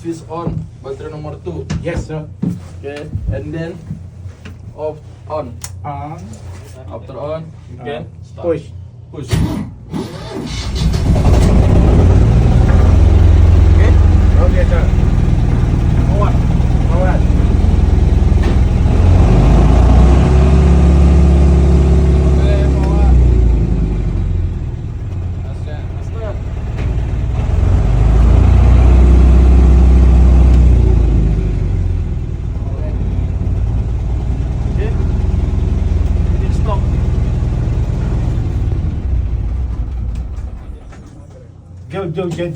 switch on, baterai nomor 2. Yes, sir. Okay, and then off, on. On. After on, you can start. Push. Push. Okay, sir. Forward. Forward. Okay, forward. Faster, faster. Okay. Okay. Stop. Go, go, go.